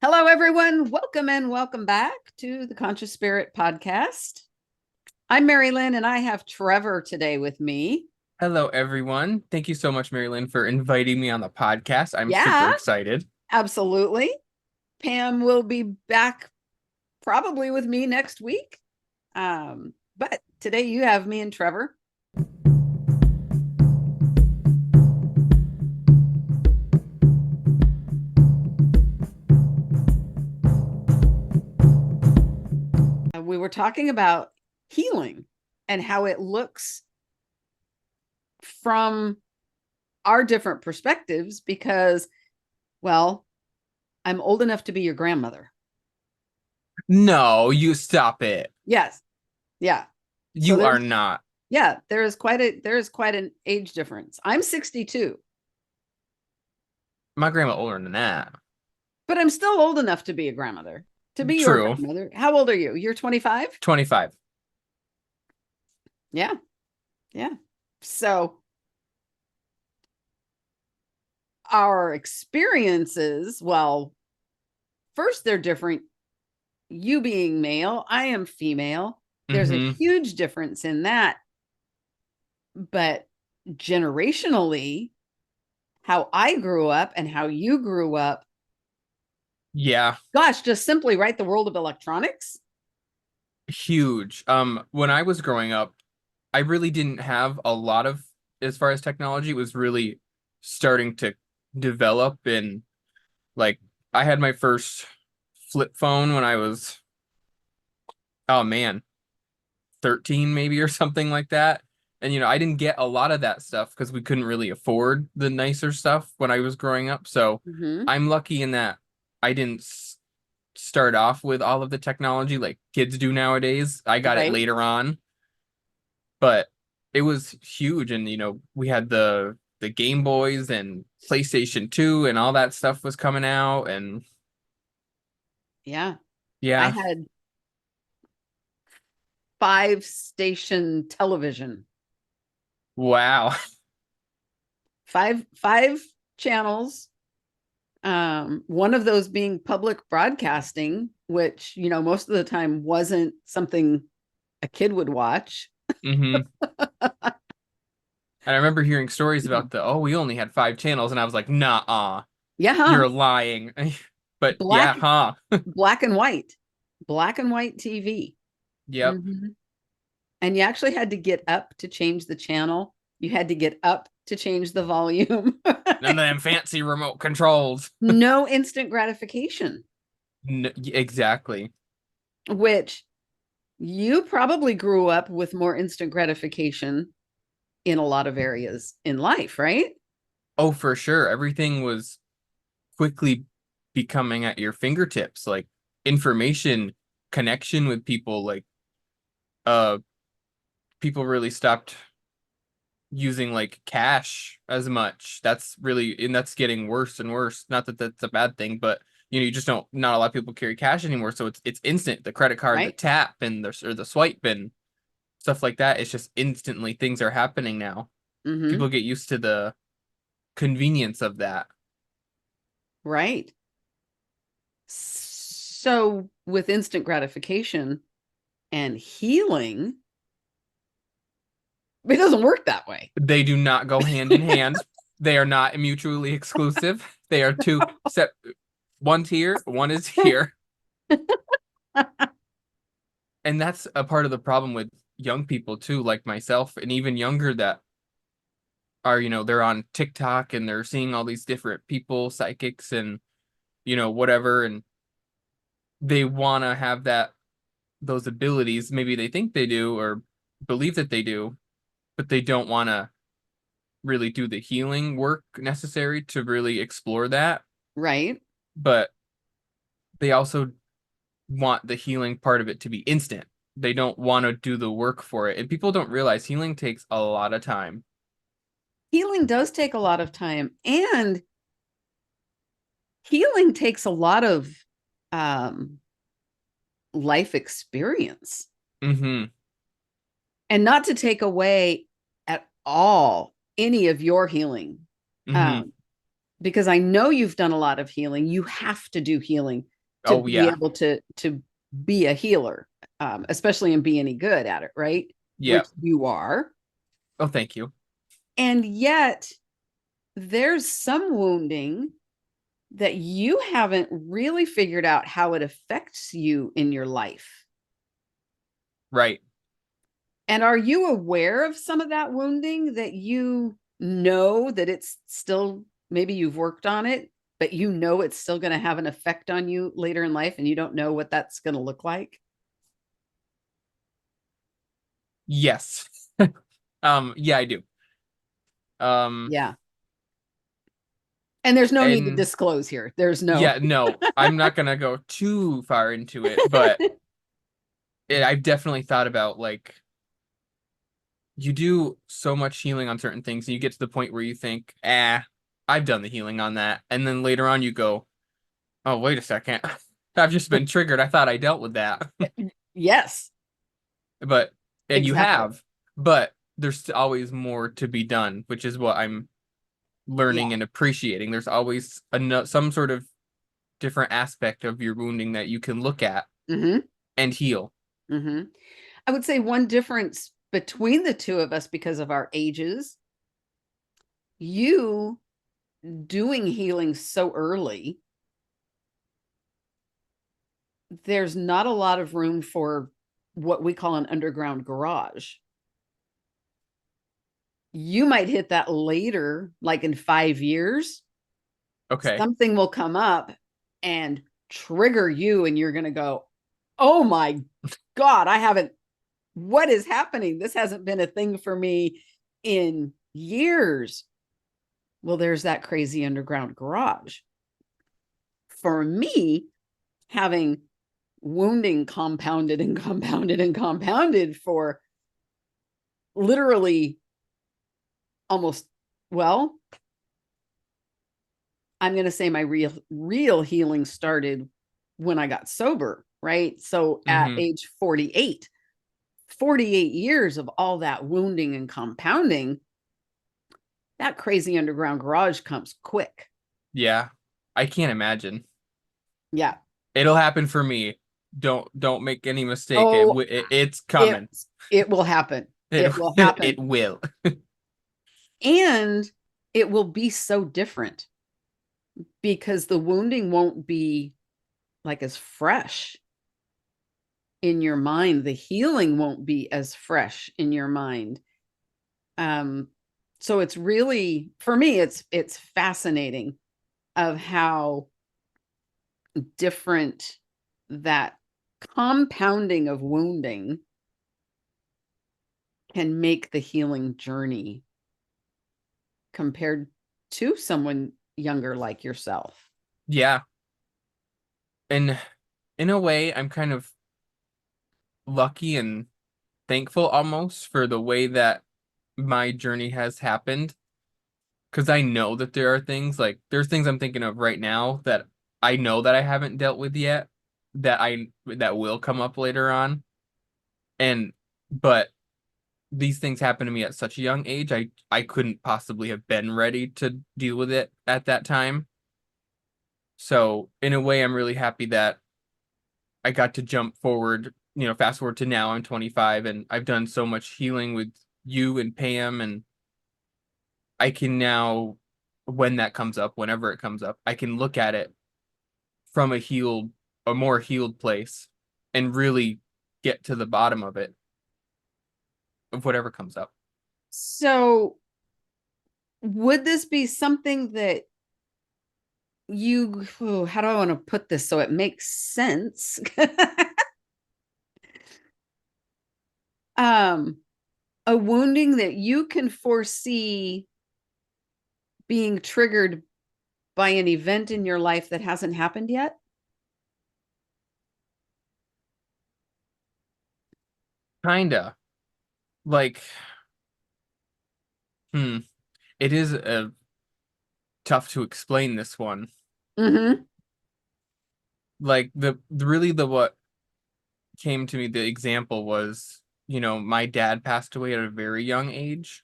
Hello, everyone. Welcome and welcome back to the Conscious Spirit Podcast. I'm Mari-Lyn, and I have Trevor today with me. Hello, everyone. Thank you so much, Mari-Lyn, for inviting me on the podcast. I'm super Yeah, excited. absolutely. Pam will be back probably with me next week. But today you have me and Trevor. We were talking about healing and how it looks from our different perspectives because, well, I'm old enough to be your grandmother. No, you stop it. Yes. Yeah. So You are not. there is quite an age difference. I'm 62, My grandma older than that. but I'm still old enough to be a grandmother, to be your True. grandmother. How old are you? You're 25? 25. Yeah. Yeah. So our experiences, well, first they're different. You being male, I am female. There's a Mm-hmm. huge difference in that. But generationally, how I grew up and how you grew up, Yeah, gosh, just simply right, the world of electronics. huge. When I was growing up, I really didn't have a lot of, as far as technology, it was really starting to develop. And like, I had my first flip phone when I was, oh man, 13 maybe or something like that. And I didn't get a lot of that stuff because we couldn't really afford the nicer stuff when I was growing up. So Mm-hmm. I'm lucky in that I didn't start off with all of the technology like kids do nowadays. I got it Right. later on, but it was huge. And we had the Game Boys and PlayStation 2 and all that stuff was coming out. And Yeah. I yeah, had 5 station television, wow. five channels. One of those being public broadcasting, which, most of the time wasn't something a kid would watch. hmm And I remember hearing stories about we only had 5 channels, and I was like, nah, Yeah. you're lying. But yeah, Black, huh? black and white, black and white TV. Yep. Mm-hmm. And you actually had to get up to change the channel. You had to get up to change the volume. None of them fancy remote controls. No instant gratification, N exactly. which you probably grew up with more instant gratification in a lot of areas in life, right? Oh, for sure. Everything was quickly becoming at your fingertips, like information, connection with people, like uh people really stopped using like cash as much. That's getting worse and worse. Not that that's a bad thing, but you just don't not a lot of people carry cash anymore. So it's instant. The credit card, the Right. tap and the swipe and stuff like that. It's just instantly things are happening now. Mm-hmm. People get used to the convenience of that. Right. So, with instant gratification and healing, it doesn't work that way. They do not go hand in hand. They are not mutually exclusive. They are two set. One's here, one is here. And that's a part of the problem with young people too, like myself, and even younger that are, they're on TikTok and they're seeing all these different people, psychics and, whatever, and they want to have those abilities. Maybe they think they do or believe that they do, but they don't want to really do the healing work necessary to really explore that. Right. But they also want the healing part of it to be instant. They don't want to do the work for it. And people don't realize healing takes a lot of time. Healing does take a lot of time, and healing takes a lot of um, life experience. Hmm And not to take away at all any of your healing, hmm um, because I know you've done a lot of healing. You have to do healing to Oh be yeah. able to be a healer, especially and be any good at it, right? Yeah. Which you are. Oh, thank you. And yet there's some wounding that you haven't really figured out how it affects you in your life. Right. And are you aware of some of that wounding that you know that it's still, maybe you've worked on it, but you know it's still going to have an effect on you later in life and you don't know what that's going to look like? Yes. Yeah, I do. Um, Yeah. And there's no need to and disclose here. There's no. yeah, no, I'm not gonna go too far into it, but I've definitely thought about like you do so much healing on certain things, and you get to the point where you think, I've done the healing on that. And then later on you go, oh, wait a second. I've just been triggered. I thought I dealt with that. Yes, But, and you exactly. have, but there's always more to be done, which is what I'm Yeah. learning and appreciating. There's always some sort of different aspect of your wounding that you can look at Mm-hmm. and heal. Mm-hmm. I would say one difference between the two of us because of our ages, you doing healing so early, there's not a lot of room for what we call an underground garage. You might hit that later, like in 5 years, Okay. something will come up and trigger you, and you're going to go, oh my God, I haven't, what is happening? This hasn't been a thing for me in years. Well, there's that crazy underground garage. For me, having wounding compounded and compounded and compounded for literally almost, well, I'm going to say my real healing started when I got sober, right? So at Mm-hmm. age 48, 48 years of all that wounding and compounding, that crazy underground garage comes quick. Yeah. I can't imagine. Yeah. It'll happen for me. Don't make any mistake. Oh, It's it coming. it will happen. It It will it happen. will. And it will be so different because the wounding won't be like as fresh in your mind. The healing won't be as fresh in your mind. Um, so it's really, for me, it's fascinating of how different that compounding of wounding can make the healing journey compared to someone younger like yourself. Yeah. And in a way, I'm kind of lucky and thankful almost for the way that my journey has happened. Because I know that there are things like there's things I'm thinking of right now that I know that I haven't dealt with yet that will come up later on. And but these things happen to me at such a young age, I couldn't possibly have been ready to deal with it at that time. So in a way, I'm really happy that I got to jump forward, fast forward to now, I'm 25 and I've done so much healing with you and Pam, and I can now, when that comes up, whenever it comes up, I can look at it from a more healed place and really get to the bottom of it, of whatever comes up. So, would this be something that you, oh, how do I want to put this so it makes sense? um, a wounding that you can foresee being triggered by an event in your life that hasn't happened yet? Kinda. Like, hmm, it is tough to explain this one. Mm-hmm. Like really the what came to me, the example was, my dad passed away at a very young age.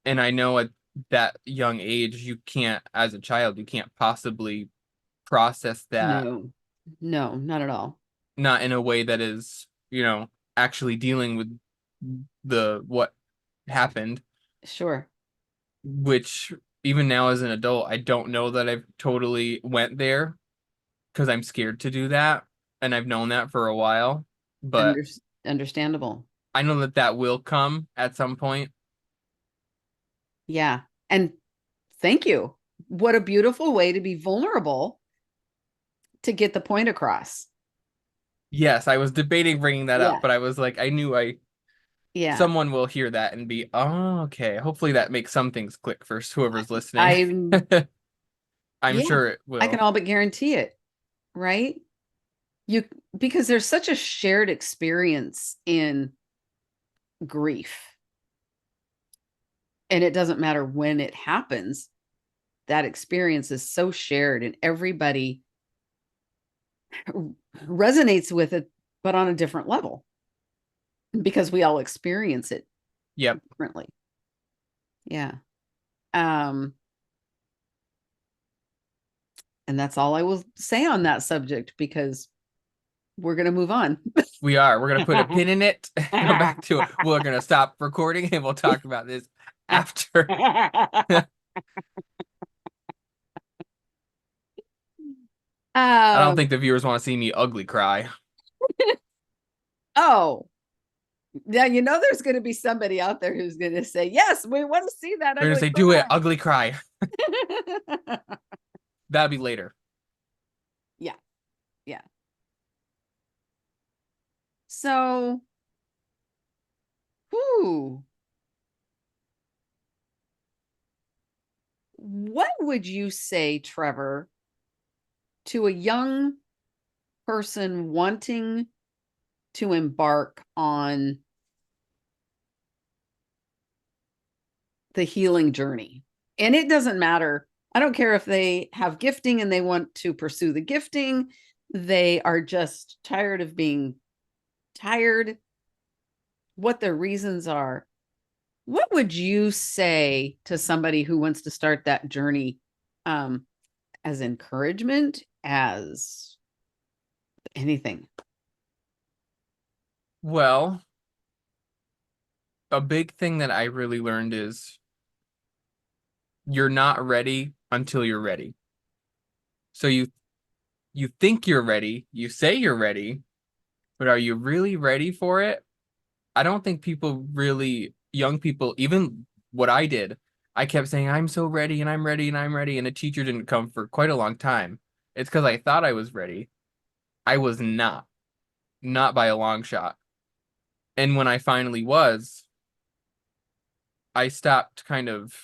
And I know at that young age, you can't, as a child, you can't possibly process that No. No, not at all. Not in a way that is, actually dealing with the what happened, Sure. which even now as an adult, I don't know that I've totally went there because I'm scared to do that, and I've known that for a while, but Under, Understandable. I know that that will come at some point. Yeah. And thank you. What a beautiful way to be vulnerable to get the point across. Yes, I was debating bringing that up, Yeah. but I was like, I knew I Yeah. someone will hear that and be, oh, okay. Hopefully that makes some things click for whoever's listening. I, I'm yeah, sure it I can will. all but guarantee it. Right. You, because there's such a shared experience in grief, and it doesn't matter when it happens, that experience is so shared and everybody resonates with it, but on a different level because we all experience it Yep. differently. Yeah. Um, and that's all I will say on that subject because we're going to move on. We are. We're gonna put a pin in it, come back to it. We're gonna stop recording and we'll talk about this after. I don't think um, the viewers want to see me ugly cry. oh, yeah, there's going to be somebody out there who's going to say, yes, we want to see that They're gonna ugly say, do it, cry. ugly cry. That'll be later. Yeah. Yeah. So, whew, what would you say, Trevor, to a young person wanting to embark on the healing journey? And it doesn't matter. I don't care if they have gifting and they want to pursue the gifting, they are just tired of being tired, what their reasons are. What would you say to somebody who wants to start that journey, um, as encouragement, as anything? Well, a big thing that I really learned is you're not ready until you're ready. So you think you're ready, you say you're ready, but are you really ready for it? I don't think people really, young people, even what I did, I kept saying, I'm so ready and I'm ready and I'm ready. And a teacher didn't come for quite a long time. It's because I thought I was ready. I was not, not by a long shot. And when I finally was, I stopped kind of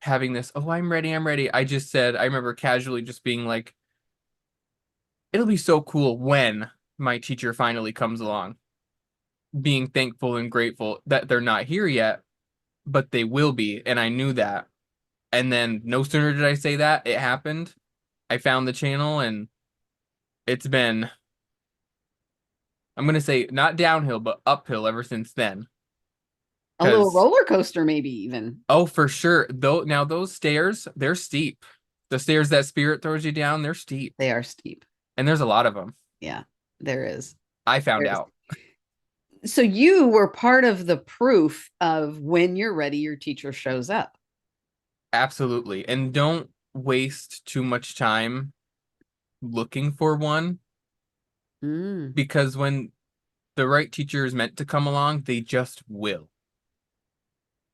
having this, oh, I'm ready, I'm ready. I just said, I remember casually just being like, it'll be so cool when my teacher finally comes along, being thankful and grateful that they're not here yet, but they will be. And I knew that. And then no sooner did I say that, it happened. I found the channel and it's been, I'm gonna say not downhill, but uphill ever since then. A little Because roller coaster, maybe even. oh, for sure. Though now those stairs, they're steep. The stairs that spirit throws you down, they're steep. They are steep. And there's a lot of them. Yeah, there is. I found There's out. so you were part of the proof of when you're ready, your teacher shows up. Absolutely. And don't waste too much time looking for one Mm, because when the right teacher is meant to come along, they just will.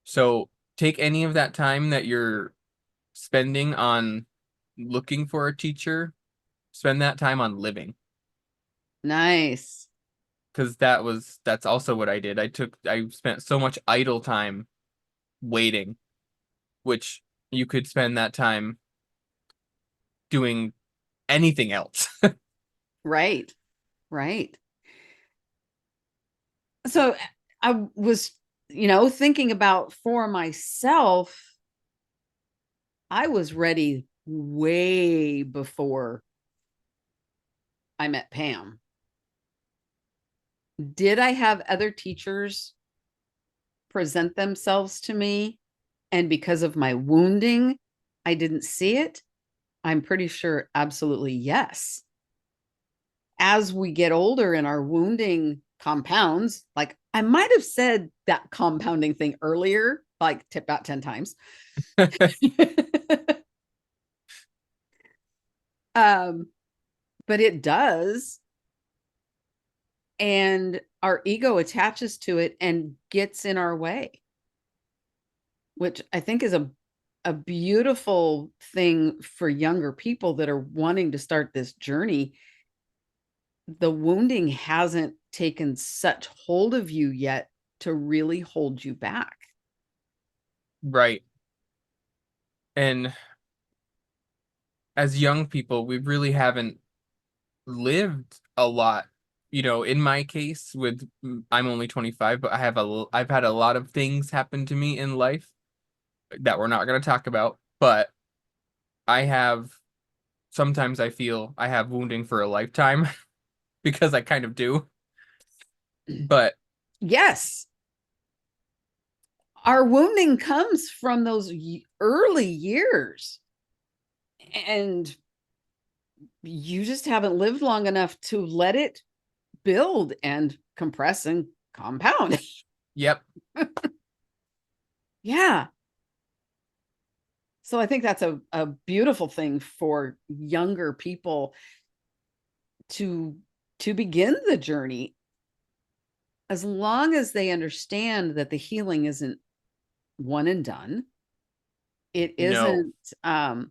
So take any of that time that you're spending on looking for a teacher, spend that time on living. nice. Because that's also what I did. I spent so much idle time waiting, which you could spend that time doing anything else. Right. Right. So I was, thinking about for myself, I was ready way before I met Pam. Did I have other teachers present themselves to me? And because of my wounding, I didn't see it. I'm pretty sure absolutely yes. As we get older and our wounding compounds, like I might have said that compounding thing earlier, like about 10 times. um, but it does. And our ego attaches to it and gets in our way, which I think is a beautiful thing for younger people that are wanting to start this journey. The wounding hasn't taken such hold of you yet to really hold you back. Right. And as young people, we really haven't lived a lot. You know, in my case, with I'm only 25, but I've had a lot of things happen to me in life that we're not going to talk about. But I have sometimes I feel I have wounding for a lifetime because I kind of do. But Yes, our wounding comes from those early years. And you just haven't lived long enough to let it build and compress and compound. yep, Yeah. So I think that's a beautiful thing for younger people to begin the journey, as long as they understand that the healing isn't one and done. It no. isn't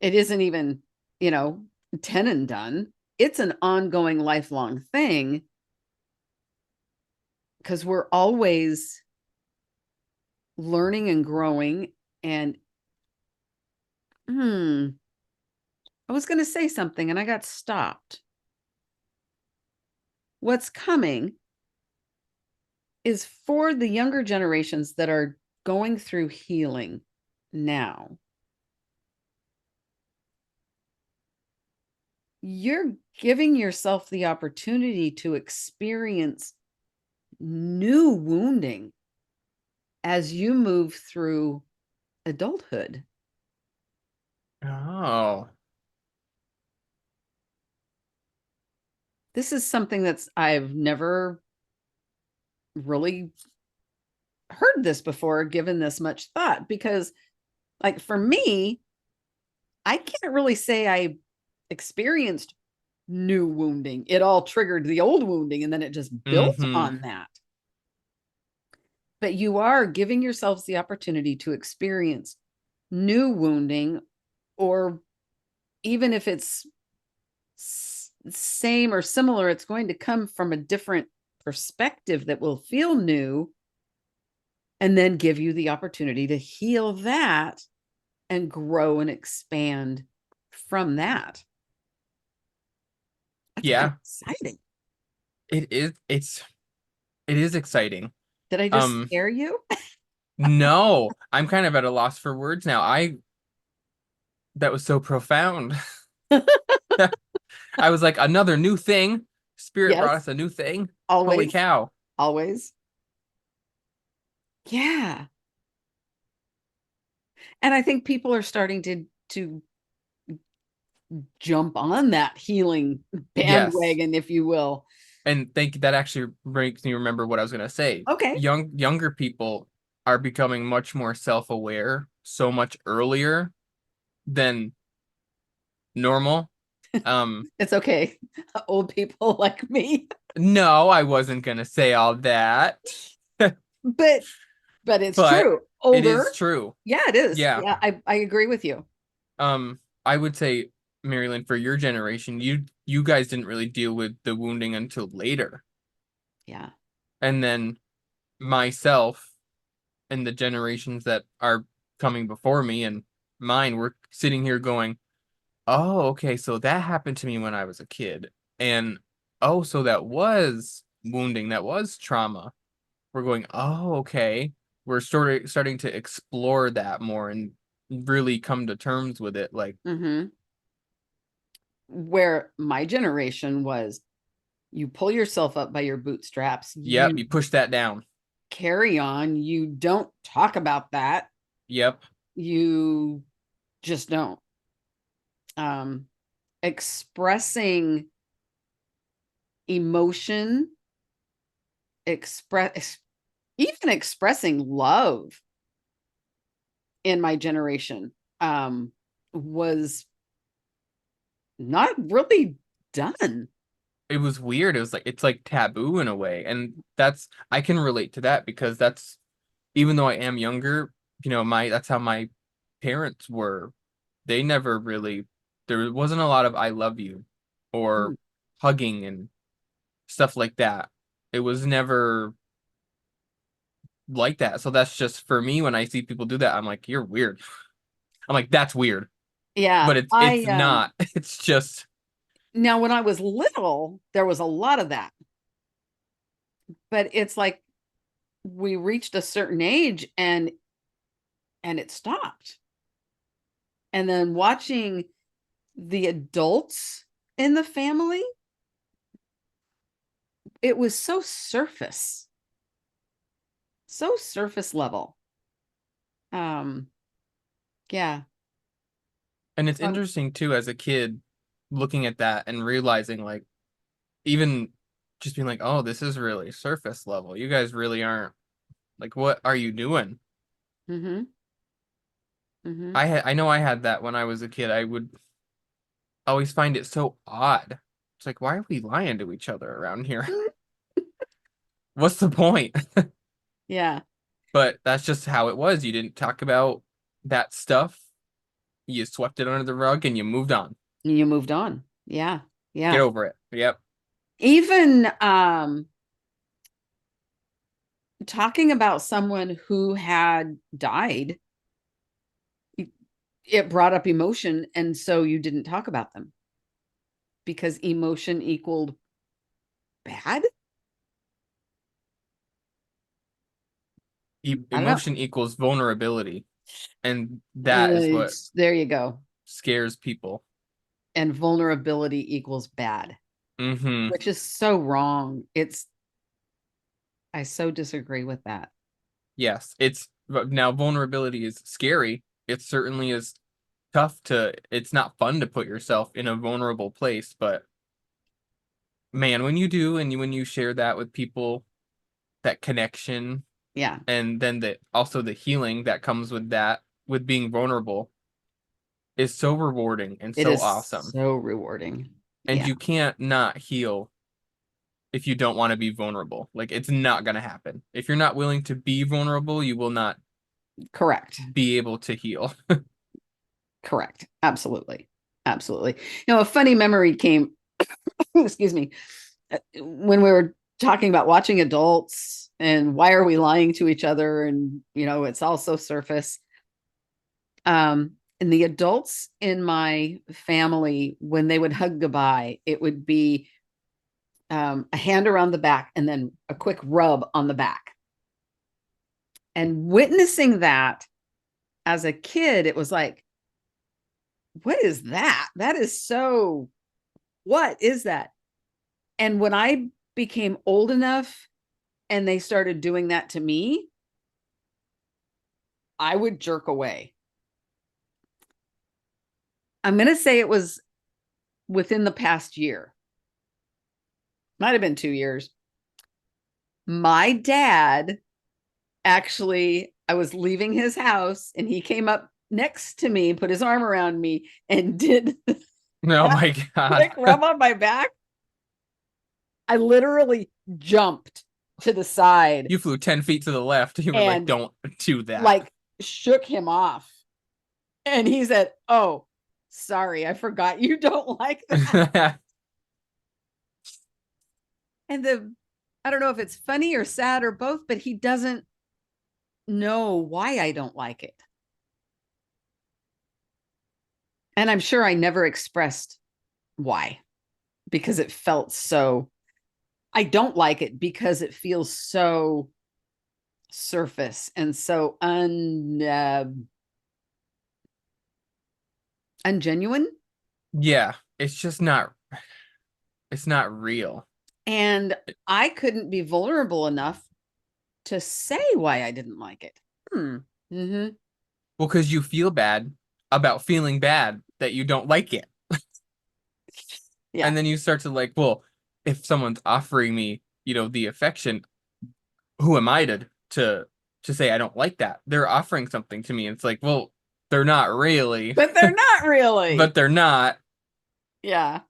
it isn't even, you know, 10 and done. It's an ongoing lifelong thing, because we're always learning and growing. And I was going to say something and I got stopped. What's coming is for the younger generations that are going through healing now. You're giving yourself the opportunity to experience new wounding as you move through adulthood. Oh, This is something I've never really heard this before, given this much thought, because like for me, I can't really say I experienced new wounding. It all triggered the old wounding and then it just built mm-hmm. on that. But you are giving yourselves the opportunity to experience new wounding, or even if it's same or similar, it's going to come from a different perspective that will feel new, and then give you the opportunity to heal that and grow and expand from that. That's kind of Yeah, exciting. it is. It is exciting. Did I just Um, scare you? no, I'm kind of at a loss for words now. That was so profound. I was like, another new thing. Spirit brought Yes, us a new thing. Holy always, cow. always. Yeah. And I think people are starting to jump on that healing Yes. bandwagon, if you will. And that actually makes me remember what I was gonna say. Okay. Younger people are becoming much more self-aware so much earlier than normal. It's okay. Old people like me. No, I wasn't gonna say all that. But it's But true. it is Older. true. Yeah, it is. Yeah. Yeah, I agree with you. I would say, Mari-Lyn, for your generation, you guys didn't really deal with the wounding until later. Yeah. And then myself and the generations that are coming before me and mine, we're sitting here going, oh, okay, so that happened to me when I was a kid. And oh, so that was wounding, that was trauma. We're going, oh, okay. We're starting to explore that more and really come to terms with it. Like, Mm-hmm. Where my generation was, you pull yourself up by your bootstraps, yep, you you push that down. carry on, you don't talk about that, Yep. you just don't. Expressing emotion, express even expressing love in my generation was not really done. It was weird. It was like it's like taboo in a way. And that's I can relate to that because that's even though I am younger, my that's how my parents were. They never really there wasn't a lot of I love you or Mm. hugging and stuff like that. It was never like that. So that's just for me when I see people do that, I'm like, you're weird. I'm like, that's weird. Yeah, But it's I not. It's just now when I was little, there was a lot of that, but it's like we reached a certain age and it stopped. And then watching the adults in the family, it was so surface level. Um, yeah. and it's So interesting too as a kid looking at that and realizing like even just being like, oh, this is really surface level. You guys really aren't like what are you doing? mm-hmm, mm-hmm. I know I had that when I was a kid. I would always find it so odd. It's like, why are we lying to each other around here? What's the point? Yeah. But that's just how it was. You didn't talk about that stuff. You swept it under the rug and you moved on. You moved on. Yeah. Get Yeah. over it. Yep. Even talking about someone who had died, it brought up emotion. And so you didn't talk about them because emotion equaled bad. I don't know. Emotion equals vulnerability. And that is what It's, there you go. scares people. And vulnerability equals bad, Hmm. which is so wrong. I so disagree with that. Yes. But now vulnerability is scary. It certainly is it's not fun to put yourself in a vulnerable place, but man, when you do and when you share that with people, that connection Yeah. and then also the healing that comes with that, with being vulnerable is so rewarding and It so is awesome. so rewarding. And Yeah. you can't not heal if you don't want to be vulnerable. Like it's not going to happen. If you're not willing to be vulnerable, you will not Correct. be able to heal. Correct. Absolutely. Absolutely. A funny memory came, excuse me, when we were talking about watching adults and why are we lying to each other, and it's also surface. And the adults in my family, when they would hug goodbye, it would be a hand around the back and then a quick rub on the back. And witnessing that as a kid, it was like, what is that? That is so, what is that? And when I became old enough and they started doing that to me, I would jerk away. I'm going to say it was within the past year, might have been 2 years. My dad actually, I was leaving his house and he came up next to me, put his arm around me, and did Oh that my God. quick rub on my back. I literally jumped to the side You flew 10 feet to the left. You were like, and don't do that. like shook him off. And he said, "Oh, sorry, I forgot you don't like that." And I don't know if it's funny or sad or both, but he doesn't know why I don't like it. And I'm sure I never expressed why, because it felt so, I don't like it because it feels so surface and so ungenuine. Yeah, it's not real. And I couldn't be vulnerable enough to say why I didn't like it. Hmm. Mm-hmm. Well, because you feel bad about feeling bad that you don't like it. Yeah. And then you start to like, well, if someone's offering me, the affection, who am I to say I don't like that? They're offering something to me. And it's like, well, they're not really, But they're not but really. they're not. Yeah.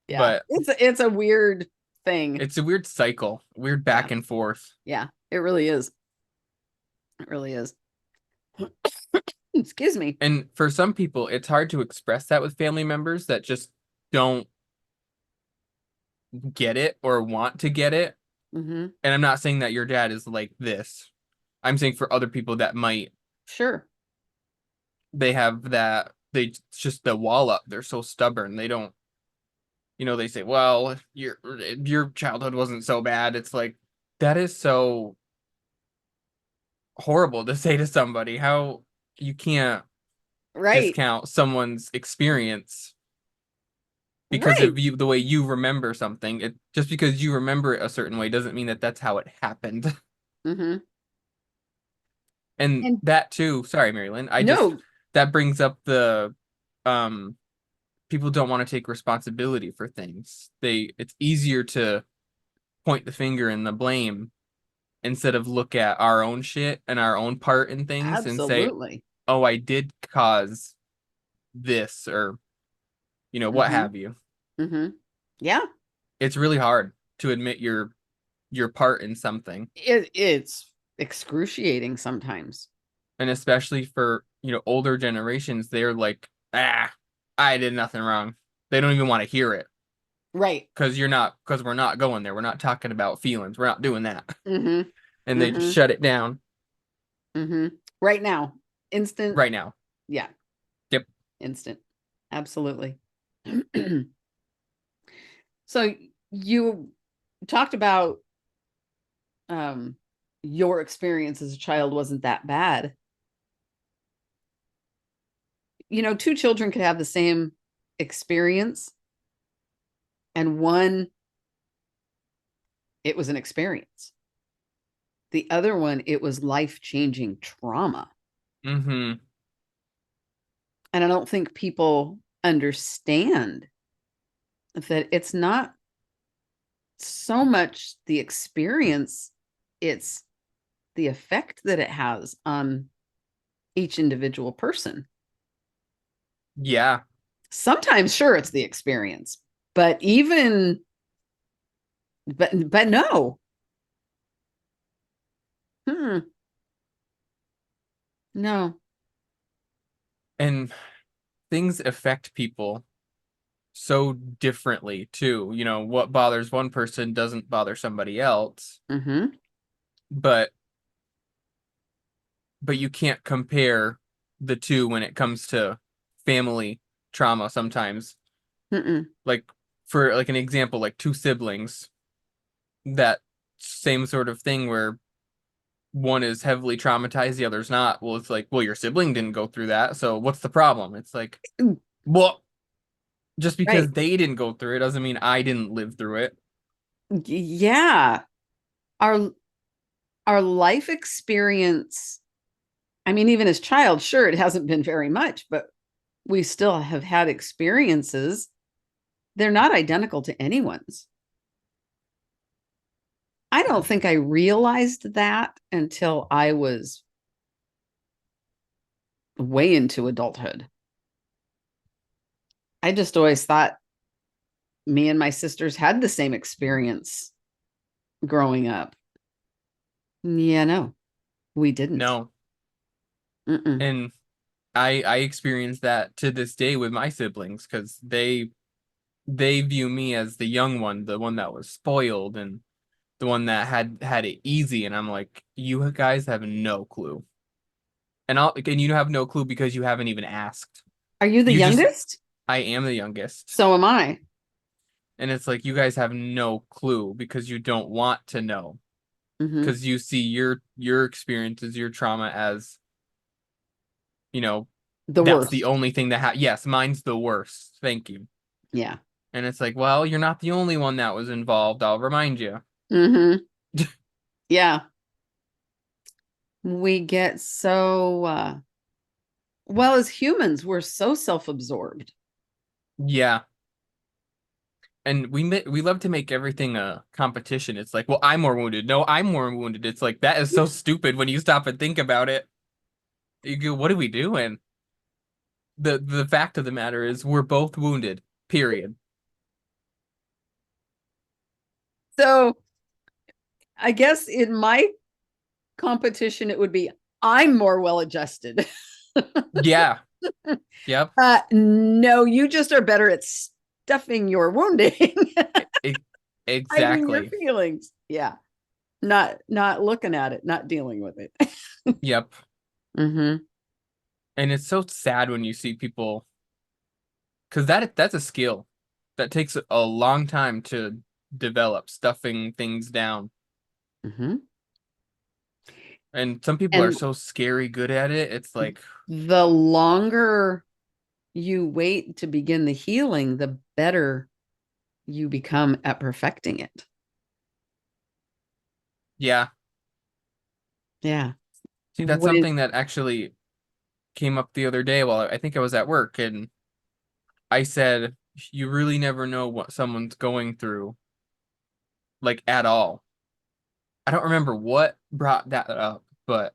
Yeah. But It's a weird thing. it's a weird cycle, weird Yeah. back and forth. Yeah. It really is. It really is. Excuse me. And for some people, it's hard to express that with family members that just don't get it or want to get it. Mm-hmm. And I'm not saying that your dad is like this. I'm saying for other people that might, Sure. they have that, it's just the wall up. They're so stubborn. They don't, they say, well, your childhood wasn't so bad. It's like, that is so horrible to say to somebody. How you can't Right. discount someone's experience because Right. of the way you remember something. It just because you remember it a certain way doesn't mean that that's how it happened. Mm-hmm. And And that too, sorry, Mari-Lyn, no, that brings up the um people don't want to take responsibility for things. It's easier to point the finger and the blame instead of look at our own shit and our own part in things and say, absolutely. "Oh, I did cause this," or what Mm-hmm. have you. Mm-hmm. Yeah. It's really hard to admit your part in something, It's excruciating sometimes. and especially for, older generations, they're like, "Ah, I did nothing wrong." They don't even want to hear it Right. because we're not going there. We're not talking about feelings. We're not doing that. Mm-hmm. And they just Mm-hmm. shut it down Mm-hmm. Right now. Instant. right now. Yeah. Yep. Instant. Absolutely. So you talked about um your experience as a child wasn't that bad. Two children could have the same experience, and one, it was an experience. The other one, it was life-changing trauma. Mm-hmm. And I don't think people understand that it's not so much the experience, it's the effect that it has on each individual person. Yeah. Sometimes, sure, it's the experience, but no. Hmm, no. And things affect people so differently too. What bothers one person doesn't bother somebody else. Mm-hmm. But you can't compare the two when it comes to family trauma sometimes. Mm-mm. Like for like an example, like two siblings, that same sort of thing where one is heavily traumatized, the other's not. Well, it's like, well, your sibling didn't go through that, so what's the problem? It's like, well, just Right. because they didn't go through it doesn't mean I didn't live through it. Yeah. Our our life experience, I mean, even as child, sure, it hasn't been very much, but we still have had experiences. They're not identical to anyone's. I don't think I realized that until I was way into adulthood. I just always thought me and my sisters had the same experience growing up. Yeah, no, we didn't. No. Mm-mm. And I experience that to this day with my siblings because they view me as the young one, the one that was spoiled and the one that had it easy, and I'm like, you guys have no clue. And you have no clue because you haven't even asked. Are you the You just youngest? I am the youngest. So am I. And it's like you guys have no clue because you don't want to know. Mm-hmm. Because you see your experiences, your trauma as, you know, The that's the worst. only thing yes, mine's the worst. Thank you. Yeah. And it's like, well, you're not the only one that was involved. I'll remind you. Mm-hmm. Yeah. We get so Well, as humans, we're so self-absorbed. Yeah. And we love to make everything a competition. It's like, well, I'm more wounded. No, I'm more wounded. It's like that is so stupid when you stop and think about it. You go, what are we doing? The fact of the matter is we're both wounded. Period. So I guess in my competition, it would be I'm more well adjusted. Yeah. Yep. No, you just are better at stuffing your wounding, E- hiding your exactly. feelings. Yeah. Not looking at it, not dealing with it. Yep. Mm-hmm. And it's so sad when you see people because that's a skill that takes a long time to develop, stuffing things down. Mm-hmm. And some people are And so scary good at it. It's like, the longer you wait to begin the healing, the better you become at perfecting it. yeah. Yeah. See, that's When something that actually came up the other day while I think I was at work, and I said, you really never know what someone's going through, like at all. I don't remember what brought that up, but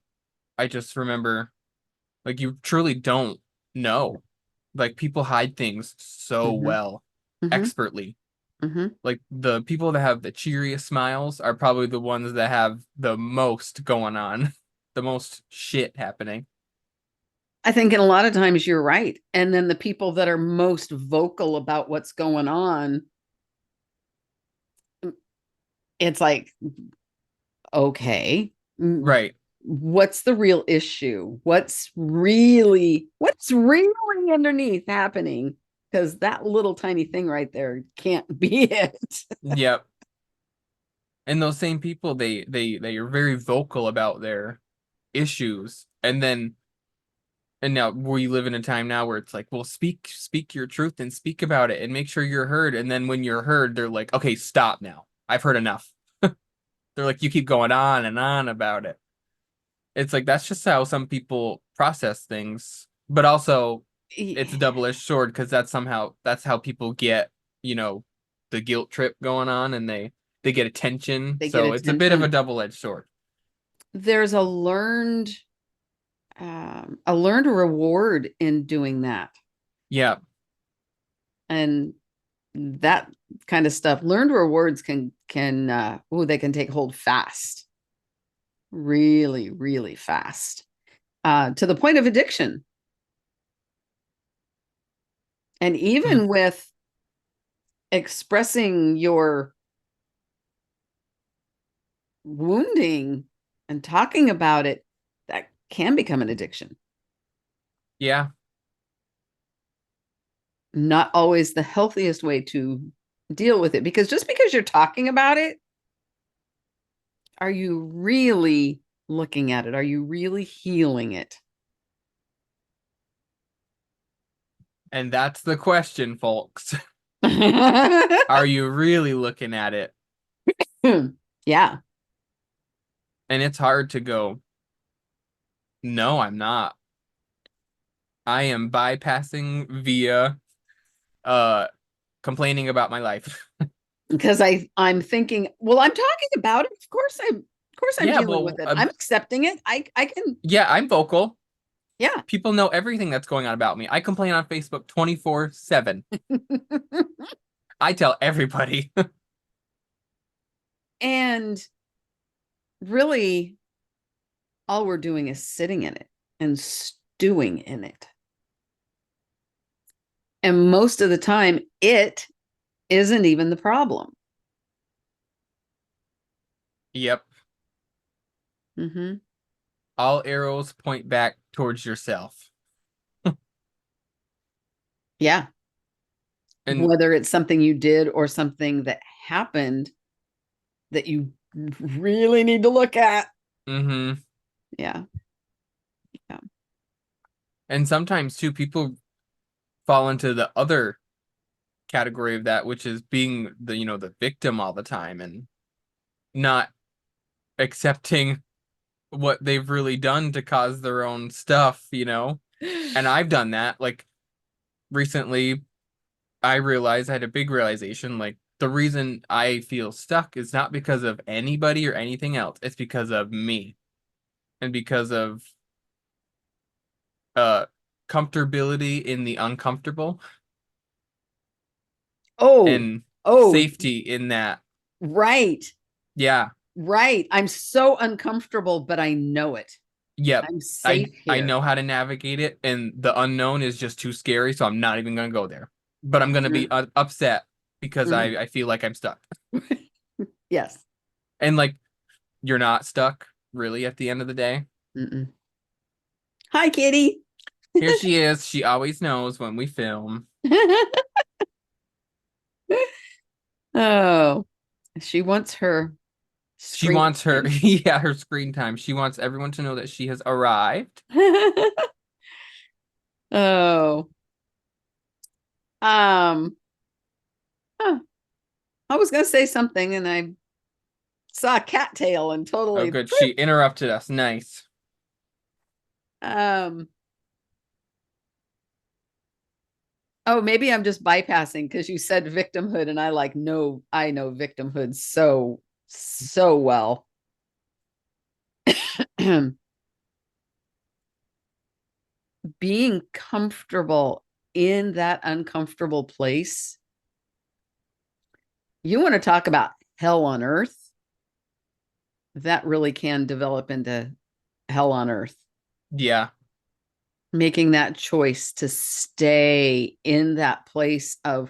I just remember like you truly don't know. Like people hide things so mm-hmm, well, mm-hmm, expertly. mm-hmm. Like the people that have the cheeriest smiles are probably the ones that have the most going on, the most shit happening. I think in a lot of times you're right. And then the people that are most vocal about what's going on, it's like, okay, Right. what's the real issue? What's really underneath happening? Because that little tiny thing right there can't be it. Yep. And those same people, they are very vocal about their issues, and now we live in a time now where it's like, well, speak your truth and speak about it and make sure you're heard. And then when you're heard, they're like, okay, stop now. I've heard enough. They're like, you keep going on and on about it. It's like that's just how some people process things, but also it's a double-edged sword because that's how people get, you know, the guilt trip going on and they get attention. They get So it's a bit of a attention. double-edged sword. There's a learned reward in doing that. Yeah. And that kind of stuff, learned rewards they can take hold fast, really, really fast, to the point of addiction. And Mm, even with expressing your wounding and talking about it, that can become an addiction. yeah. Not always the healthiest way to deal with it, because just because you're talking about it, are you really looking at it? Are you really healing it? And that's the question, folks. Are you really looking at it? Yeah. And it's hard to go, no, I'm not. I am bypassing via uh complaining about my life. Because I'm thinking, well, I'm talking about it. Of course I'm Yeah, dealing with well, it. I'm accepting it. I can, yeah, I'm vocal. yeah. People know everything that's going on about me. I complain on Facebook 24/7. I tell everybody. And really, all we're doing is sitting in it and stewing in it. And most of the time, it isn't even the problem. Yep. Mm-hmm. All arrows point back towards yourself. Yeah. And Whether it's something you did or something that happened that you really need to look at. mm-hmm. Yeah. Yeah. And sometimes too, people fall into the other category of that, which is being the, the victim all the time and not accepting what they've really done to cause their own stuff. And I've done that. Like recently, I realized I had a big realization. Like the reason I feel stuck is not because of anybody or anything else. It's because of me and because of uh comfortability in the uncomfortable Oh, and oh, safety in that. right, Yeah. right. I'm so uncomfortable, but I know it. Yep. I'm I safe I here. know how to navigate it, and the unknown is just too scary, so I'm not even gonna go there. But I'm gonna be upset because Mhm. I feel like I'm stuck. Yes. And like you're not stuck really at the end of the day. Mm-mm. Hi, Kitty. Here she is. She always knows when we film. Oh, she wants her She screen wants her, time. yeah, her screen time. She wants everyone to know that she has arrived. Oh, um, huh. I was gonna say something and I saw a cattail and Oh, totally good. She interrupted us. Nice. um oh, maybe I'm just bypassing because you said victimhood and I like know I know victimhood so well. Being comfortable in that uncomfortable place. You want to talk about hell on earth? That really can develop into hell on earth. Yeah. Making that choice to stay in that place of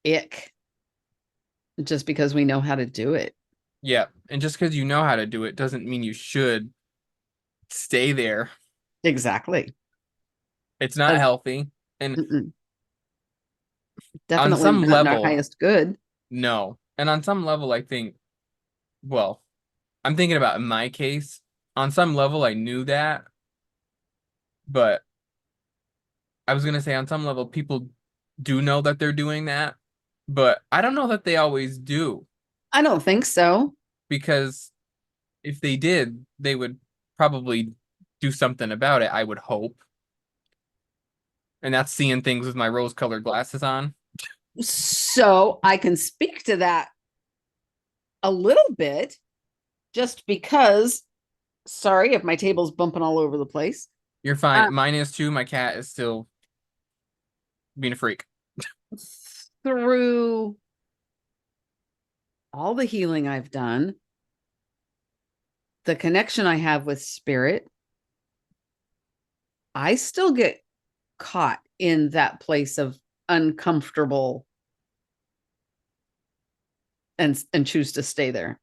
ick just because we know how to do it. Yeah. And just because you know how to do it doesn't mean you should stay there. Exactly. It's not Uh, healthy. And on Definitely some not in our level, highest good. no. And on some level, I think, well, I'm thinking about in my case, on some level, I knew that, but I was gonna say on some level, people do know that they're doing that, but I don't know that they always do I don't think so. because if they did, they would probably do something about it, I would hope. And that's seeing things with my rose-colored glasses on. So I can speak to that a little bit just because, sorry if my table's bumping all over the place. You're Uh, fine. Mine is too. My cat is still being a freak. through all the healing I've done, the connection I have with spirit, I still get caught in that place of uncomfortable and choose to stay there.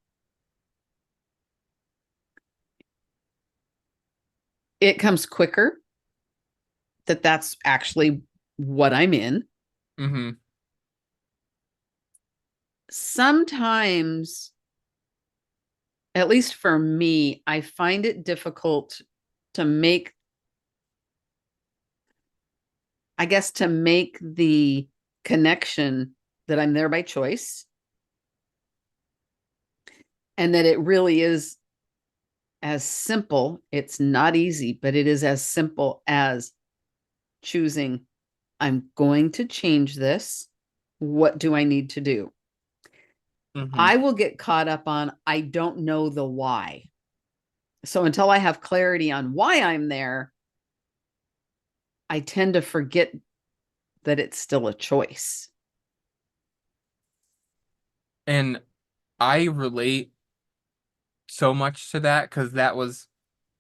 It comes quicker that's actually what I'm in. Mm-hmm. Sometimes, at least for me, I find it difficult to make, I guess, to make the connection that I'm there by choice and that it really is as simple. It's not easy, but it is as simple as choosing, I'm going to change this. What do I need to do? Mm-hmm. I will get caught up on, I don't know the why. So until I have clarity on why I'm there, I tend to forget that it's still a choice. And I relate so much to that because that was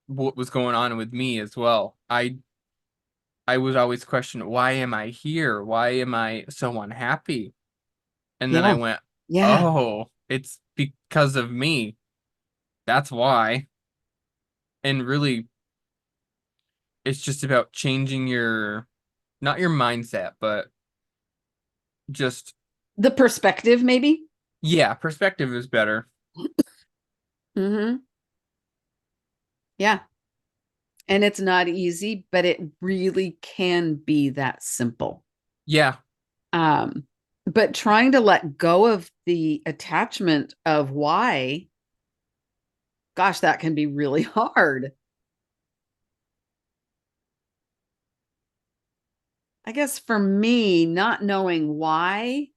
what was going on with me as well. I was always questioning, why am I here? Why am I so unhappy? And then I Yeah. went, Yeah. oh, it's because of me. That's why. And really, it's just about changing your, not your mindset, but just, The perspective, maybe. yeah, perspective is better. Mm-hmm. Yeah. And it's not easy, but it really can be that simple. Yeah. Um, but trying to let go of the attachment of why, gosh, that can be really hard. I guess for me, not knowing why,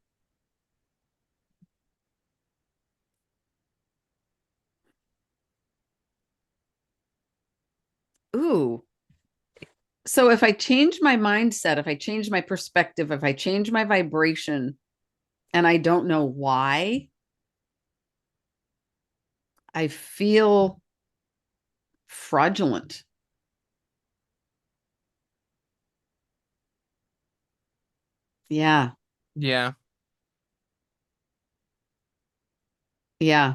ooh. So if I change my mindset, if I change my perspective, if I change my vibration and I don't know why, I feel fraudulent. Yeah. Yeah, Yeah.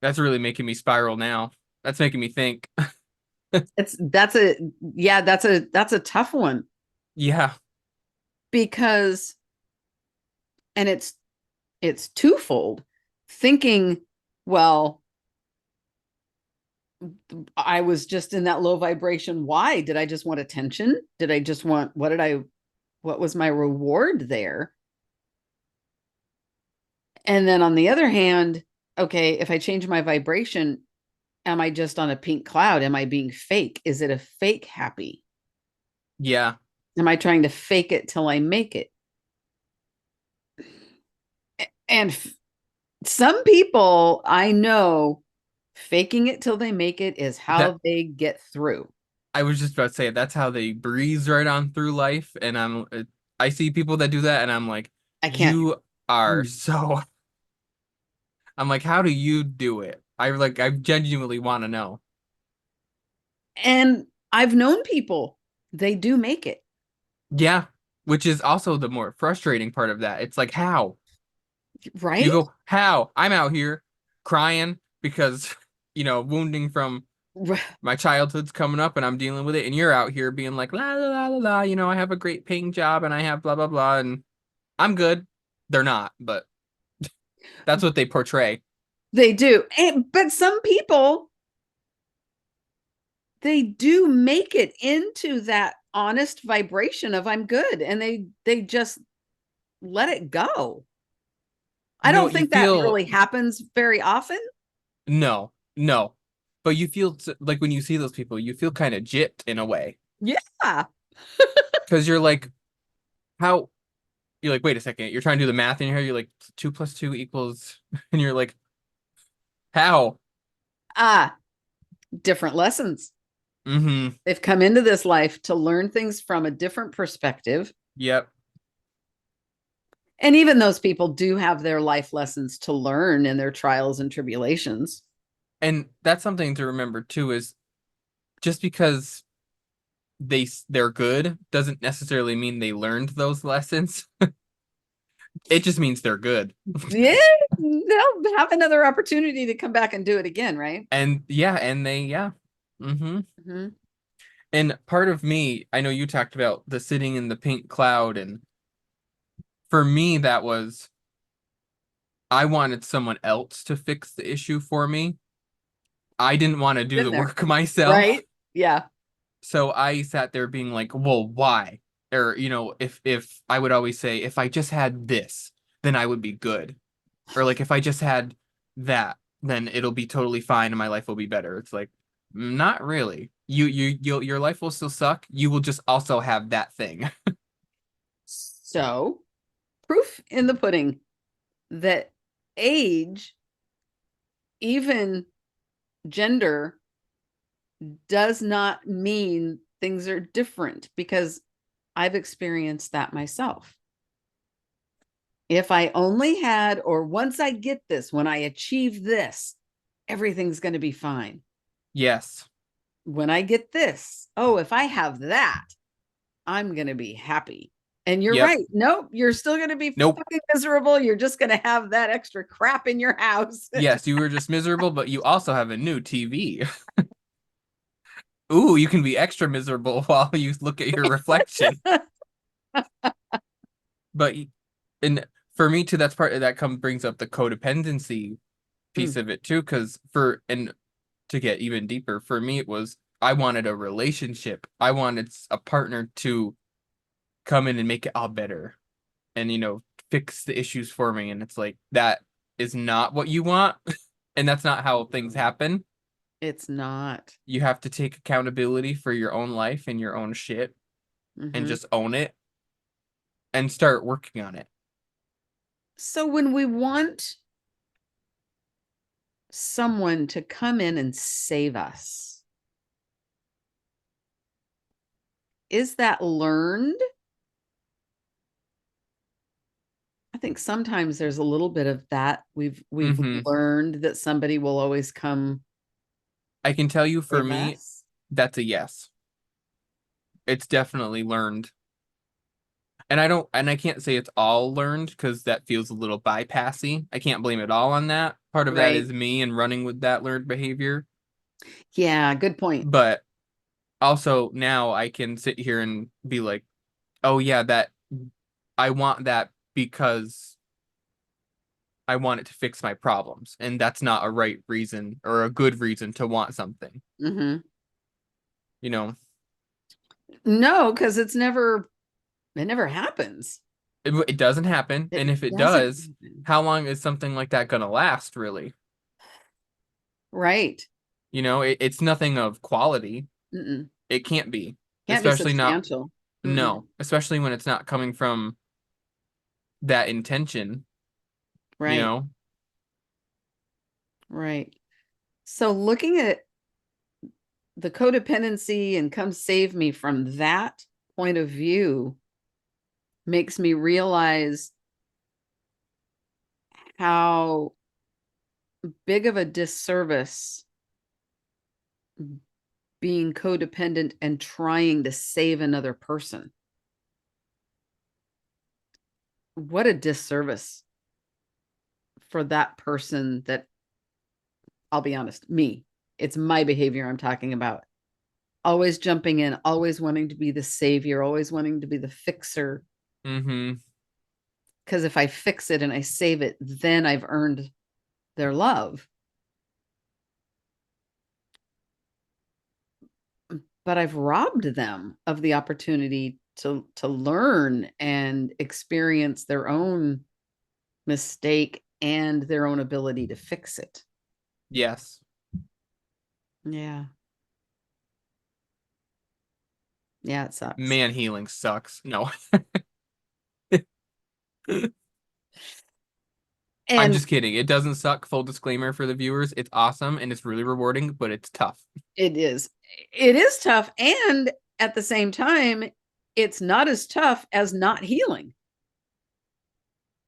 that's really making me spiral now. That's making me think. It's that's a yeah, that's a tough one Yeah, because and it's twofold. Thinking, well, I was just in that low vibration. Why? Did I just want attention? Did I just want what was my reward there? And then on the other hand, okay, if I change my vibration, am I just on a pink cloud? Am I being fake? Is it a fake happy? yeah. Am I trying to fake it till I make it? And some people I know faking it till they make it is That how they get through. I was just about to say that's how they breeze right on through life, and I see people that do that, and I'm like, I can't. you are Mm. so. I'm like, how do you do it? I genuinely want to know. And I've known people, they do make it, Yeah, which is also the more frustrating part of that. It's like, how? right? You go, how? I'm out here crying because, wounding from my childhood's coming up and I'm dealing with it, and you're out here being like, la la la la la, I have a great paying job and I have blah blah blah, and I'm good. They're not, but that's what they portray. They do. But some people, they do make it into that honest vibration of I'm good and they just let it go. I don't You think that feel really happens very often. no, no, but you feel like when you see those people, you feel kind of gypped in a way Yeah. because you're like, how? You're like, wait a second, you're trying to do the math in your head. You're like, two plus two equals, and you're like, how? Ah, different lessons. Mm-hmm. They've come into this life to learn things from a different perspective. Yep. And even those people do have their life lessons to learn in their trials and tribulations. And that's something to remember too, is just because they're good doesn't necessarily mean they learned those lessons. It just means they're good. Yeah, they'll have another opportunity to come back and do it again, right? And yeah, and yeah. Mm-hmm. Mm-hmm. And part of me, I know you talked about the sitting in the pink cloud, and for me, that was I wanted someone else to fix the issue for me. I didn't want to do Been the there, work myself. right? Yeah. So I sat there being like, well, why? Or, if I would always say, if I just had this, then I would be good. Or like if I just had that, then it'll be totally fine and my life will be better. It's like, not really. Your life will still suck. You will just also have that thing. So, proof in the pudding that age, even gender, does not mean things are different because I've experienced that myself. If I only had, or once I get this, when I achieve this, everything's going to be fine. Yes. When I get this, oh, if I have that, I'm going to be happy. And you're Yep. right. Nope, you're still going to be Nope. fucking miserable. You're just going to have that extra crap in your house. Yes, you were just miserable, but you also have a new TV. Ooh, you can be extra miserable while you look at your reflection. But and for me too, that's part that come brings up the codependency piece Mm, of it too, because and to get even deeper, for me it was I wanted a relationship. I wanted a partner to come in and make it all better and fix the issues for me. And it's like that is not what you want, and that's not how things happen. it's not. You have to take accountability for your own life and your own shit. and Hmm. just own it and start working on it. So when we want someone to come in and save us, is that learned? I think sometimes there's a little bit of that. We've Hmm. learned that somebody will always come I can tell you for save me, us. that's a yes. It's definitely learned. And I can't say it's all learned because that feels a little bypassy. I can't blame it all on that. Part of that Right. is me and running with that learned behavior. Yeah, good point. But also now I can sit here and be like, oh yeah, that I want that because I want it to fix my problems. And that's not a right reason or a good reason to want something. Hmm. You know, No, because it never happens. it doesn't happen. And It if it doesn't does, happen. how long is something like that gonna last, really? Right. It's nothing of quality. Mm-mm. It can't be, Can't be especially not, substantial. Mm-mm. no, especially when it's not coming from that intention, you Right. know? Right. So looking at the codependency and come save me from that point of view makes me realize how big of a disservice being codependent and trying to save another person. What a disservice for that person that I'll be honest, me. It's my behavior I'm talking about. Always jumping in, always wanting to be the savior, always wanting to be the fixer. Mm-hmm. Because if I fix it and I save it, then I've earned their love. But I've robbed them of the opportunity to learn and experience their own mistake and their own ability to fix it. Yes. Yeah. Yeah, it sucks. Man, healing sucks. No, I'm And just kidding. It doesn't suck. Full disclaimer for the viewers. It's awesome and it's really rewarding, but it's tough. it is. It is tough. And at the same time, it's not as tough as not healing.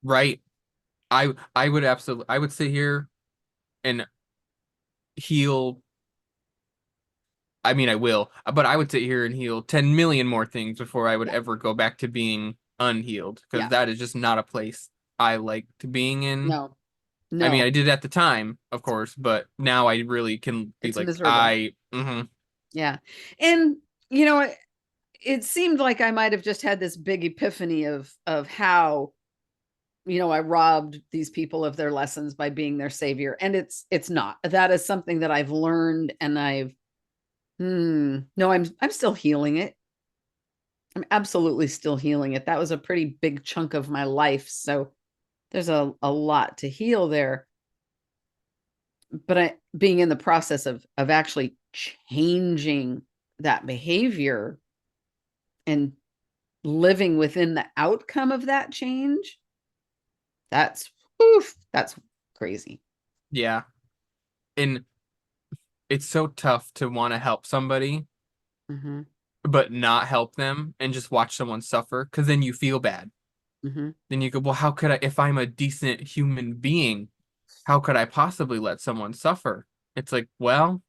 Right? I would absolutely I would sit here and heal. I mean, I will, but I would sit here and heal 10 million more things before I would Yeah. ever go back to being unhealed because Yeah. that is just not a place I like to being in. No, I mean, no, I did at the time, of course, but now I really can be it's like, miserable. Yeah. And, you know, it seemed like I might have just had this big epiphany of how, I robbed these people of their lessons by being their savior. And it's not. That is something that I've learned and no, I'm still healing it. I'm absolutely still healing it. That was a pretty big chunk of my life. So there's a lot to heal there. But being in the process of actually changing that behavior and living within the outcome of that change, that's that's crazy. Yeah. And it's so tough to want to help somebody, Hmm. but not help them and just watch someone suffer because then you feel bad. Hmm. Then you go, well, how could I, if I'm a decent human being, how could I possibly let someone suffer? It's like, well,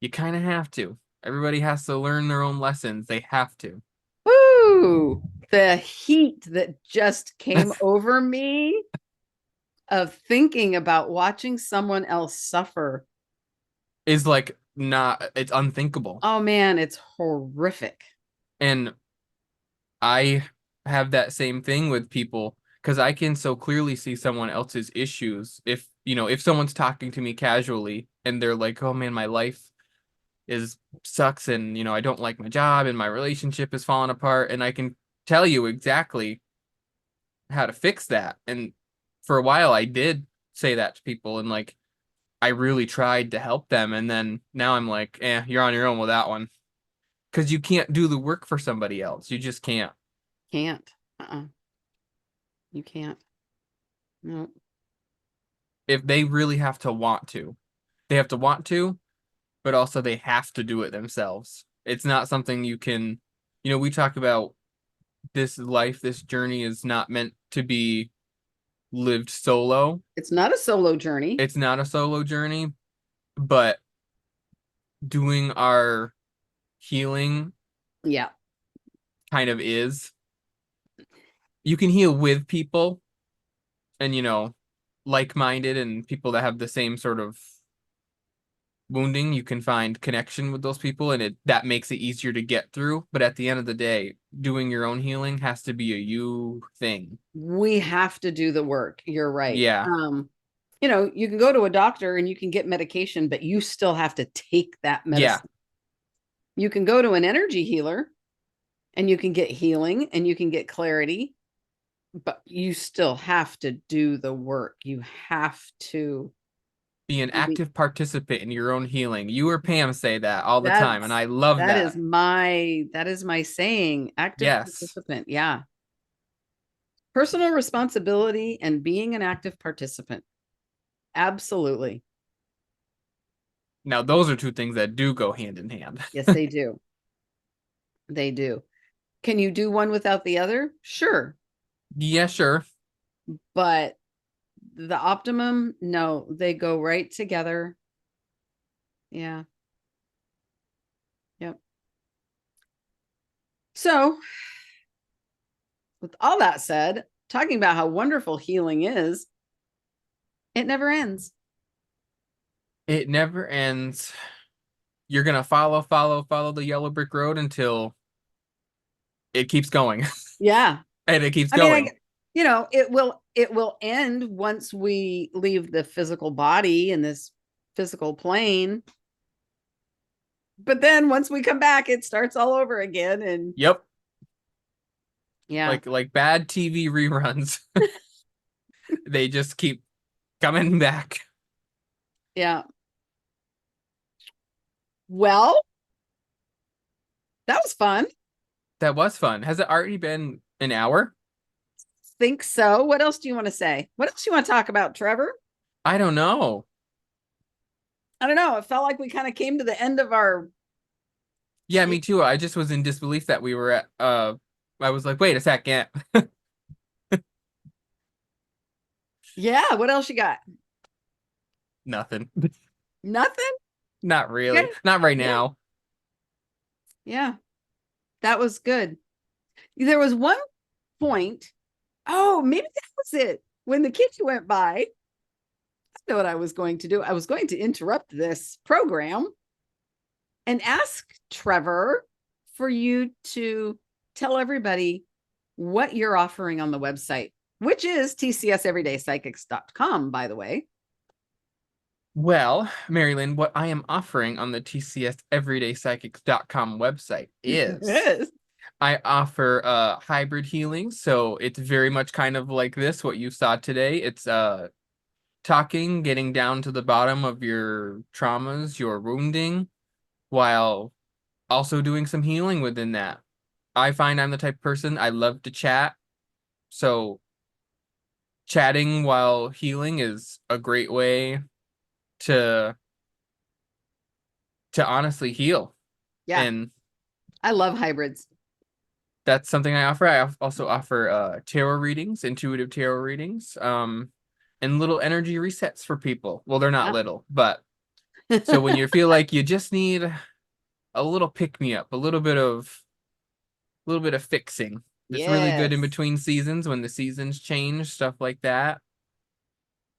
you kind of have to. Everybody has to learn their own lessons. They have to. Woo! The heat that just came over me of thinking about watching someone else suffer. Is like not, it's unthinkable. Oh man, it's horrific. And I have that same thing with people because I can so clearly see someone else's issues. If someone's talking to me casually and they're like, "Oh man, my life is sucks and I don't like my job and my relationship is falling apart," and I can tell you exactly how to fix that. And for a while I did say that to people and like I really tried to help them and then now I'm like, "Eh, you're on your own with that one." because you can't do the work for somebody else. You just can't. Can't. You can't. No. If they really have to want to, they have to want to, but also they have to do it themselves. It's not something you can, we talk about this life, this journey is not meant to be lived solo. It's not a solo journey. It's not a solo journey, but doing our healing Yeah. kind of is. You can heal with people and, like-minded and people that have the same sort of wounding. You can find connection with those people and that makes it easier to get through. But at the end of the day, doing your own healing has to be a you thing. We have to do the work. You're right. Yeah. You can go to a doctor and you can get medication, but you still have to take that Yeah. medicine. You can go to an energy healer and you can get healing and you can get clarity, but you still have to do the work. You have to Be an active participant in your own healing. You or Pam say that all the time, and I love that that. is my saying. Active Yes. participant. Yeah. Personal responsibility and being an active participant. Absolutely. Now, those are two things that do go hand in hand. Yes, they do. They do. Can you do one without the other? Sure. Yeah, sure. But the optimum, no, they go right together. Yeah. Yep. So, with all that said, talking about how wonderful healing is, it never ends. It never ends. You're gonna follow the yellow brick road until it keeps going. Yeah. And it keeps I mean, going. it will end once we leave the physical body in this physical plane. But then once we come back, it starts all over again. And Yep. yeah. Like bad TV reruns. They just keep coming back. Yeah. Well, that was fun. That was fun. Has it already been an hour? Think so. What else do you want to say? What else do you want to talk about, Trevor? I don't know. I don't know. It felt like we kind of came to the end of our. Yeah, me too. I just was in disbelief that we were at I was like, wait a second. Yeah. What else you got? Nothing. Nothing. Not really. Okay. Not right Yeah. now. Yeah. That was good. There was one point. Oh, maybe that was it. When the kids went by, I know what I was going to do. I was going to interrupt this program and ask Trevor for you to tell everybody what you're offering on the website, which is tcseverydayspsychics.com, by the way. Well, Mari-Lyn, what I am offering on the tcseverydayspsychics.com website is Yes. I offer hybrid healing. So it's very much kind of like this, what you saw today. It's talking, getting down to the bottom of your traumas, your wounding, while also doing some healing within that. I find I'm the type of person I love to chat. So chatting while healing is a great way to honestly heal. Yeah. And I love hybrids. that's something I offer. I also offer tarot readings, intuitive tarot readings, and little energy resets for people. Well, they're not Yeah. little, but so when you feel like you just need a little pick me up, a little bit of fixing. It's really good in Yes. between seasons when the seasons change, stuff like that.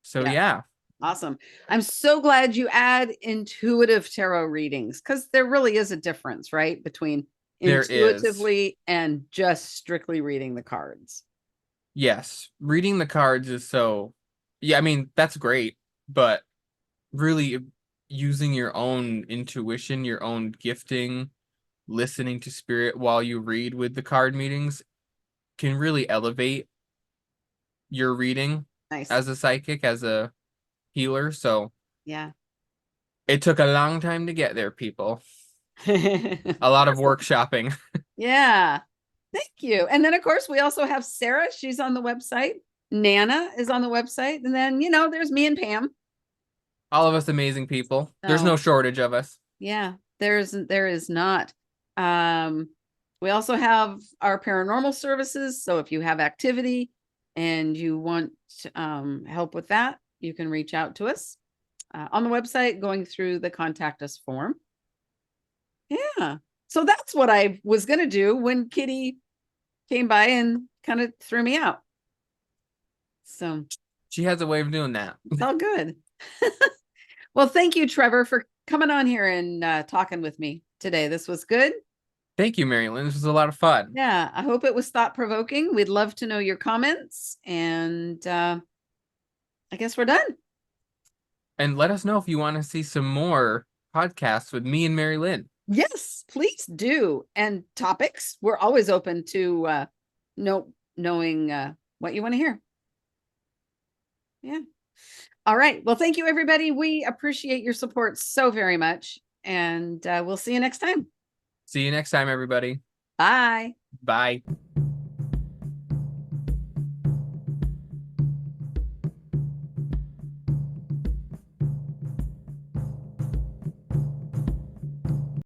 So Yeah. yeah, Awesome. I'm so glad you add intuitive tarot readings because there really is a difference, right? Between there is. intuitively and just strictly reading the cards. Yes, reading the cards is so, yeah, I mean, that's great, but really using your own intuition, your own gifting, listening to spirit while you read with the card meetings can really elevate your reading Nice. as a psychic, as a healer. So Yeah. it took a long time to get there, people. A lot of workshopping. Yeah. Thank you. And then, of course, we also have Sarah. She's on the website. Nana is on the website. And then, there's me and Pam. All of us amazing people. There's no So, shortage of us. yeah, there is not. Um, we also have our paranormal services. So if you have activity and you want help with that, you can reach out to us on the website going through the contact us form. Yeah. So that's what I was going to do when Kitty came by and kind of threw me out. So She has a way of doing that. it's all good. Well, thank you, Trevor, for coming on here and talking with me today. This was good. Thank you, Mari-Lyn. This was a lot of fun. Yeah, I hope it was thought provoking. We'd love to know your comments. And I guess we're done. And let us know if you want to see some more podcasts with me and Mari-Lyn. Yes, please do. And topics, we're always open to knowing what you want to hear. Yeah. All right. Well, thank you, everybody. We appreciate your support so very much. And we'll see you next time. See you next time, everybody. Bye. Bye.